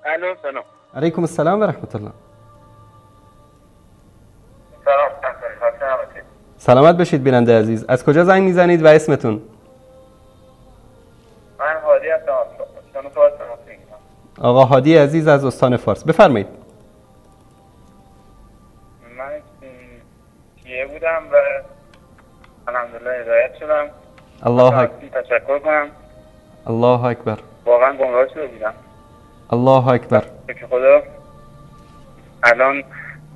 الو سلام. علیکم السلام و رحمت الله. سلامت باشید بیننده عزیز. از کجا زنگ میزنید و اسمتون؟ من هادی هستم از استان فارس. آقا هادی عزیز از استان فارس، بفرمایید. من شیعه بودم و الحمدلله هدایت شدم. الله اکبر. تشکر کنم. الله اکبر. واقعا گمراه شده بودم. الله اکبر. که خدا الان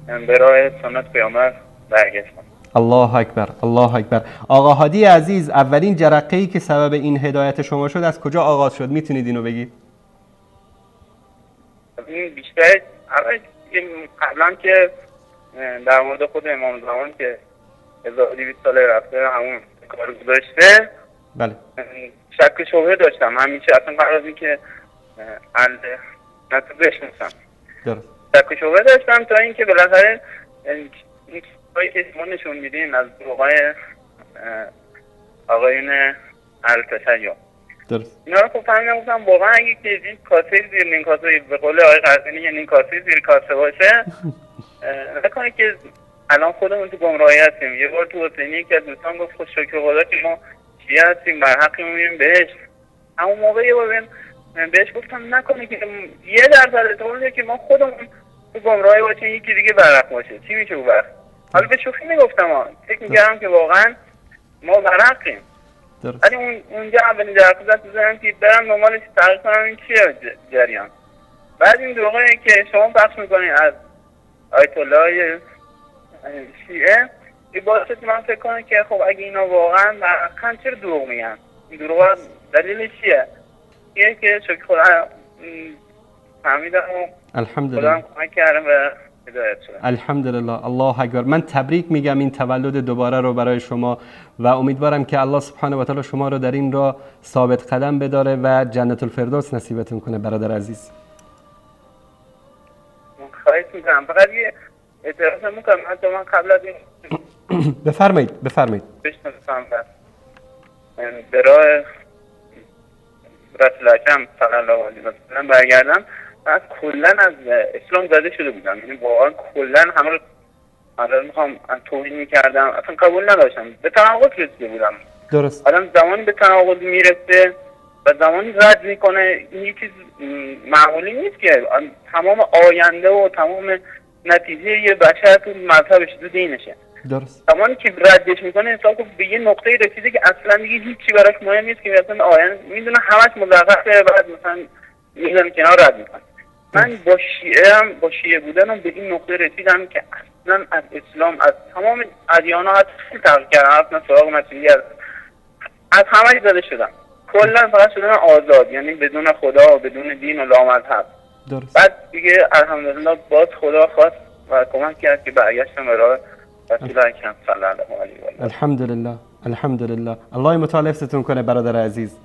به راه سنت پیامبر برگشتم. الله اکبر. الله اکبر. آقا هادی عزیز، اولین جرقه‌ای که سبب این هدایت شما شد از کجا آغاز شد؟ میتونید اینو بگید؟ این بیشتر قبلا که در مورد خود امام زمان که 1200 ساله رفته همون کار گذاشته، بله، شک و شبهه داشتم همیشه، اصلا قرار از این که نتو بشناسم درست. شک و شبهه داشتم تا اینکه بالاخره این چیزهایی که ما نشون میدین از آقایون التشیع درست. اینا رو خب فهمیدم، گفتم واقعا اگه که این کاسه زیر نین کاسه، به قول آقای قرضینی، یعنی این کاسه زیر کاسه باشه، نکنه که الان خودمون تو گمراهی هستیم. یه بار تو حسینی که از دوستان گفت خود شکر خدا که ما چیه هستیم، بر حقی میریم بهش. همون موقع یه بار بهش گفتم نکنه که 1% احتماله که ما خودمون تو گمراهی باشیم، یکی دیگه برحق باشه. چی میشه اون وقت؟ حالا به شوخی میگفتم، فکر میکردم که واقعا ما برحقیم. ولی اونجا اولین درخواست بزنم که برم دنبالش تحقیق کنم این چیه جریان. بعد این دروغایی که شما پخش میکنین از آیت الله شیعه، این باعث شد من فکر کنم که خب اگه اینا واقعا برحقن چرا دروغ میگن؟ این دروغا دلیلش چیه؟ یه که شکر خدا فهمیدم و الحمدلله خدا هم کمک کردم و هدایت شدم. الحمدلله. الله اکبر. من تبریک میگم این تولد دوباره رو برای شما و امیدوارم که الله سبحانه و تعالی شما رو در این راه ثابت قدم بداره و جنت الفردوس نصیبتون کنه برادر عزیز. خواهش میکنم. فقط یه اعتراض میکنم، حتی من قبل از این بفرمایید بشناسم به راه رسول اکرم صلی الله علیه و سلم برگردم، من کلا از اسلام زده شده بودم. یعنی واقعا کلا همه رو میخوام توهین میکردم، اصلا قبول نداشتم، به تناقض رسیده بودم. درست. آدم زمانی به تناقض میرسه و زمانی رد میکنه، این یه چیز معمولی نیست که تمام آینده و تمام نتیجه یه بشر تو مذهبش تو دینشه. درست. زمانی که ردش میکنه حساب به یه نقطه رسیده که اصلا دیگه هیچی براش مهم نیست، که مثلا آینده میدونه همش مزخرفه، بعد مثلا میذارم کنار رد میکنه. من با شیعه بودنم به این نقطه رسیدم که اصلا از اسلام، از تمام ادیان ها حتی تغییر کردم، اصلا سراغ مسیحی از همه زده شدم. کلا فقط شدم آزاد، یعنی بدون خدا و بدون دین و لامذهب. درست. بعد دیگه الحمدلله باز خدا خواست و کمک کرد که برگشتم به راه رسول اکرم صلی الله علیه و آله. الحمدلله. الحمدلله. الله متعال حفظتون کنه برادر عزیز.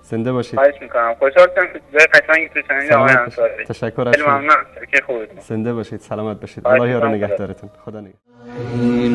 زنده باشید. خواهش میکنم. خوشحال شدم که چیزای قشنگی تو شنیدم آقای انصاری. تشکر از شما. ممنون. که خوبتون. زنده باشید. سلامت باشید. الله یار نگهدارتون. خدا نگهدار.